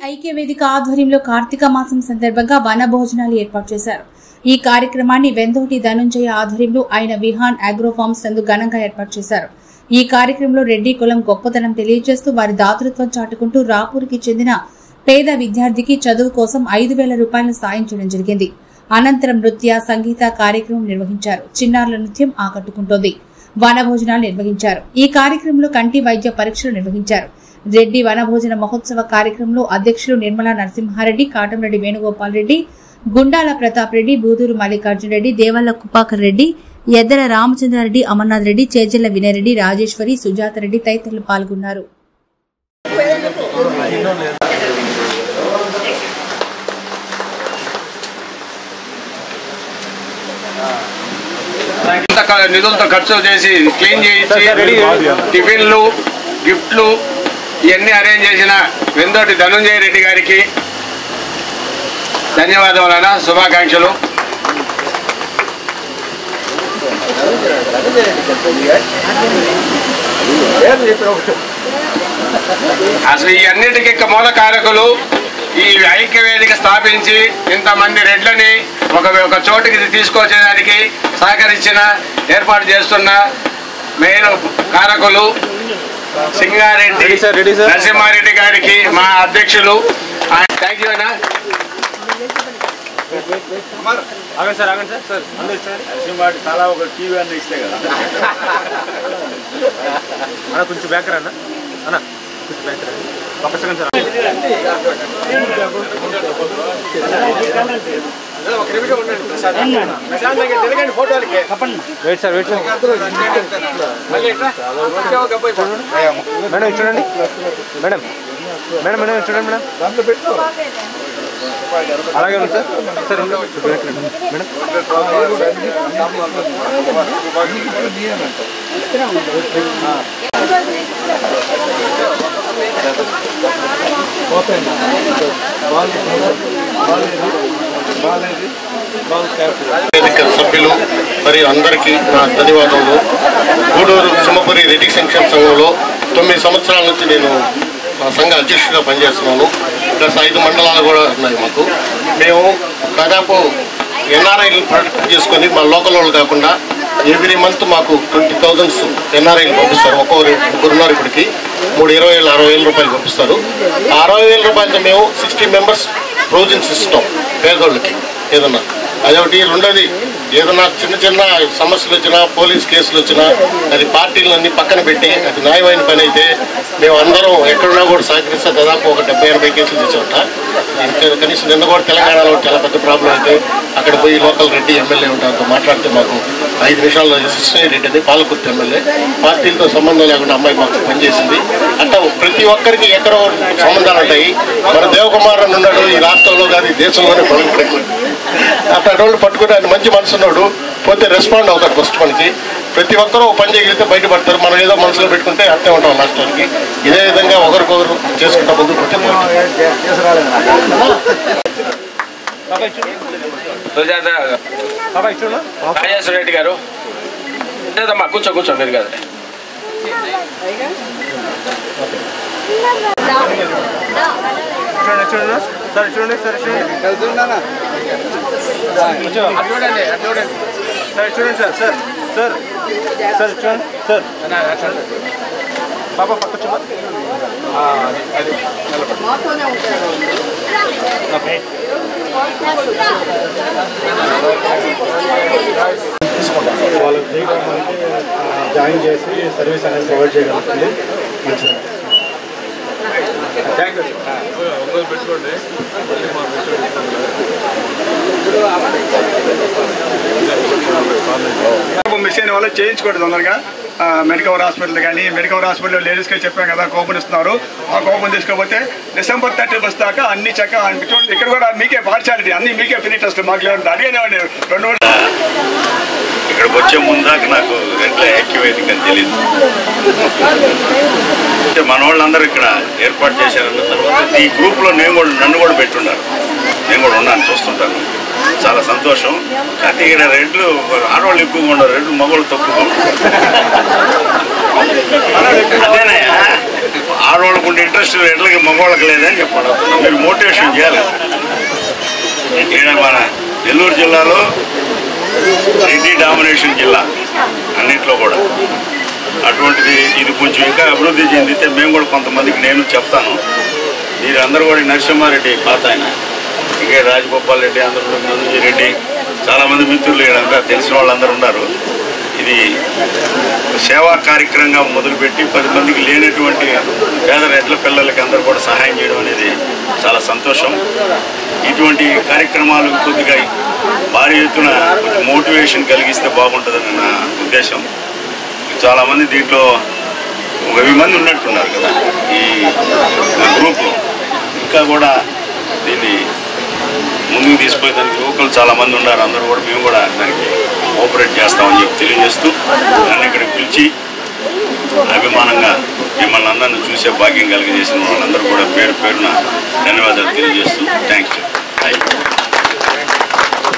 ఐక్యవేదిక ఆధ్వర్యంలో కార్తీక మాసం సందర్భంగా వన భోజనాలు ఏర్పాటు చేశారు. ఈ కార్యక్రమాన్ని వెందోటి ధనుంజయ ఆధ్వర్యంలో ఆయన విహాన్ అగ్రో ఫార్మ్స్ నందు ఘనంగా ఏర్పాటు చేశారు. ఈ కార్యక్రమంలో రెడ్డి కులం గొప్పతనం తెలియజేస్తూ వారి దాతృత్వం చాటుకుంటూ రాపూర్కి చెందిన పేద విద్యార్థికి చదువు కోసం 5,000 రూపాయలను సాయం చేయడం జరిగింది. అనంతరం నృత్య సంగీత కార్యక్రమం నిర్వహించారు. చిన్నారుల నృత్యం ఆకట్టుకుంటోంది. వనభోజనాలు నిర్వహించారు. ఈ కార్యక్రమంలో కంటి వైద్య పరీక్షలు నిర్వహించారు. రెడ్డి వనభోజన మహోత్సవ కార్యక్రమంలో అధ్యక్షులు నిర్మలా నరసింహారెడ్డి, కాటంరెడ్డి వేణుగోపాల్ రెడ్డి, గుండాల ప్రతాప్ రెడ్డి, బూదూరు మల్లికార్జున రెడ్డి, దేవల్ల కుపాకర్ రెడ్డి, ఎద్దర రామచంద్రారెడ్డి, అమర్నాథ్ రెడ్డి, చేజల్ల వినయరెడ్డి, రాజేశ్వరి, సుజాత రెడ్డి తదితరులు పాల్గొన్నారు. నిధులతో ఖర్చు చేసి క్లీన్ చేయించి టిఫిన్లు గిఫ్ట్లు ఇవన్నీ అరేంజ్ చేసిన వెందోటి ధనుంజయ రెడ్డి గారికి ధన్యవాదాలు, శుభాకాంక్షలు. అసలు ఈ అన్నిటికీ మూల కారకులు ఈ ఐక్యవేదిక స్థాపించి ఇంతమంది రెడ్లని ఒక చోటుకి తీసుకొచ్చేదానికి సహకరించిన ఏర్పాటు చేస్తున్న మెయిన్ కారకులు సింగారెడ్డి నరసింహారెడ్డి గారికి, మా అధ్యక్షులు. థ్యాంక్ యూ అన్నా. నరసింహారెడ్డి చాలా ఒక టీవీ అన్న ఇస్తే కదా అన్న, కొంచెం బ్యాక్ అన్న అన్న, కొంచెం బ్యాక్ ఒక second sir. Wait sir, wait sir. Madam చూడండి, మేడం మేడం మేడం చూడండి మేడం, అలాగే ఉంది సార్. సార్ మేడం వేదిక సభ్యులు మరియు అందరికీ నా ధన్యవాదాలు. గూడూరు సింహపురి రెడ్డి సంక్షేమ సంఘంలో 9 సంవత్సరాల నుంచి నేను సంఘ అధ్యక్షుడిగా పనిచేస్తున్నాను. ప్లస్ 5 మండలాలు కూడా ఉన్నాయి మాకు. మేము దాదాపు ఎన్ఆర్ఐలు ప్రొటెక్ట్ చేసుకొని మా లోకల్ వాళ్ళు కాకుండా ఎవ్రీ మంత్ మాకు 20,000 ఎన్ఆర్ఐలు పంపిస్తారు. ముగ్గురున్నారు ఇప్పటికి. 20,000 60,000 రూపాయలు పంపిస్తారు. ఆ 60,000 రూపాయలతో మేము 60 మెంబర్స్ ప్రొవిజన్స్ ఇస్తాం పేదోళ్ళకి ఏదన్నా. అదొకటి. రెండోది, ఏదన్నా చిన్న చిన్న సమస్యలు వచ్చినా, పోలీస్ కేసులు వచ్చినా, అది పార్టీలన్నీ పక్కన పెట్టి అది న్యాయమైన పని అయితే మేము అందరం ఎక్కడున్నా కూడా సహకరిస్తే దాదాపు ఒక 70-80 కేసులు తెచ్చామట. కనీసం నిన్న కూడా తెలంగాణలో చాలా పెద్ద ప్రాబ్లం అయితే అక్కడ పోయి లోకల్ రెడ్డి ఎమ్మెల్యే ఉంటారితో మాట్లాడితే మాకు 5 నిమిషాల్లో రెడ్డి అని పాలకుర్తి ఎమ్మెల్యే పార్టీలతో సంబంధం లేకుండా అమ్మాయి మాకు పనిచేసింది. అట్లా ప్రతి ఒక్కరికి ఎక్కడో సంబంధాలు ఉంటాయి. మన దేవకుమార్ అని ఉన్నాడు ఈ రాష్ట్రంలో కానీ దేశంలోనే పనులు. అట్లాంటి వాళ్ళు పట్టుకుని ఆయన మంచి మనసు ఉన్నాడు, పోతే రెస్పాండ్ అవుతారు ఫస్ట్. మనకి ప్రతి ఒక్కరూ పని చేయగలిగితే బయటపడతారు. మనం ఏదో మనసులో పెట్టుకుంటే అట్టే ఉంటాం రాష్ట్రానికి. ఇదే విధంగా ఒకరికొకరు చేసుకుంటా ముందు రాజేశ్వర రెడ్డి గారు లేదమ్మా, కూర్చో మీరు కదా. చూడండి సార్, చూడండి సార్, చూడండి సార్, చూడండి సార్, సార్ సార్ సార్ చూడండి సార్, పాప పక్క చూడ వాళ్ళకి జాయిన్ చేసి సర్వీస్ అనేది ప్రొవైడ్ చేయగలుగుతుంది. మంచిది. పెట్టుకోండి. మిస్ అయిన వాళ్ళు చేయించుకోండి తొందరగా. మెడికవర్ హాస్పిటల్ కానీ, మెడికవర్ హాస్పిటల్లో లేడీస్కే చెప్పాం కదా కూపన్ ఇస్తున్నారు. ఆ కూపన్ తీసుకోకపోతే December 31 దాకా అన్ని చక్కగా అనిపించండి. ఇక్కడ కూడా మీకే పార్షాలిటీ, అన్ని మీకే ఫ్రీ టెస్ట్. మాకు లేదు అడిగానేవాడి 2 ఇక్కడికి వచ్చే ముందాక నాకు రెంట్ల ఐక్యవేదిక అని తెలియదు. మన వాళ్ళందరూ ఇక్కడ ఏర్పాటు చేశారన్న తర్వాత ఈ గ్రూప్లో నన్ను కూడా పెట్టున్నారు. నేను కూడా ఉన్నాను, చూస్తుంటాను. చాలా సంతోషం. కానీ ఇక్కడ రెడ్లు ఆడవాళ్ళు ఎక్కువగా ఉన్నారు, రెడ్లు మగవాళ్ళు తక్కువగా ఉన్నారు. అదేనయ్యా, ఆడవాళ్ళకు ఉండే ఇంట్రెస్ట్ ఎట్లకి మగవాళ్ళకి లేదని చెప్పడుతున్నాం. మీరు మోటివేషన్ చేయాలి. ఇక్కడ మన నెల్లూరు జిల్లాలో రెడ్డి డామినేషన్ జిల్లా అన్నింటిలో కూడా. అటువంటిది ఇది కొంచెం ఇంకా అభివృద్ధి చెందితే మేము కూడా కొంతమందికి నేను చెప్తాను. మీరందరూ కూడా నరసింహారెడ్డి పాత ఆయన, ఇంకా రాజగోపాల్ రెడ్డి, అందరూ నందూజీ రెడ్డి, చాలామంది మిత్రులు ఇక్కడంతా తెలిసిన వాళ్ళందరూ ఉన్నారు. ఇది సేవా కార్యక్రమంగా మొదలుపెట్టి 10 మందికి లేనటువంటి పేద రెడ్ల పిల్లలకి అందరూ కూడా సహాయం చేయడం అనేది చాలా సంతోషం. ఇటువంటి కార్యక్రమాలు కొద్దిగా భారీ ఎత్తున కొంచెం మోటివేషన్ కలిగిస్తే బాగుంటుందని నా ఉద్దేశం. చాలామంది దీంట్లో 1000 మంది ఉన్నట్టున్నారు కదా ఈ గ్రూప్లో. ఇంకా కూడా దీన్ని ముందుకు తీసుకుపోయేదానికి యువకులు చాలామంది ఉన్నారు. అందరూ కూడా మేము కూడా దానికి కోఆపరేట్ చేస్తామని చెప్పి తెలియజేస్తూ నన్ను ఇక్కడికి పిలిచి అభిమానంగా మిమ్మల్ని అందరిని చూసే భాగ్యం కలిగజేసిన వాళ్ళందరూ కూడా పేరు పేరున ధన్యవాదాలు తెలియజేస్తూ థ్యాంక్స్.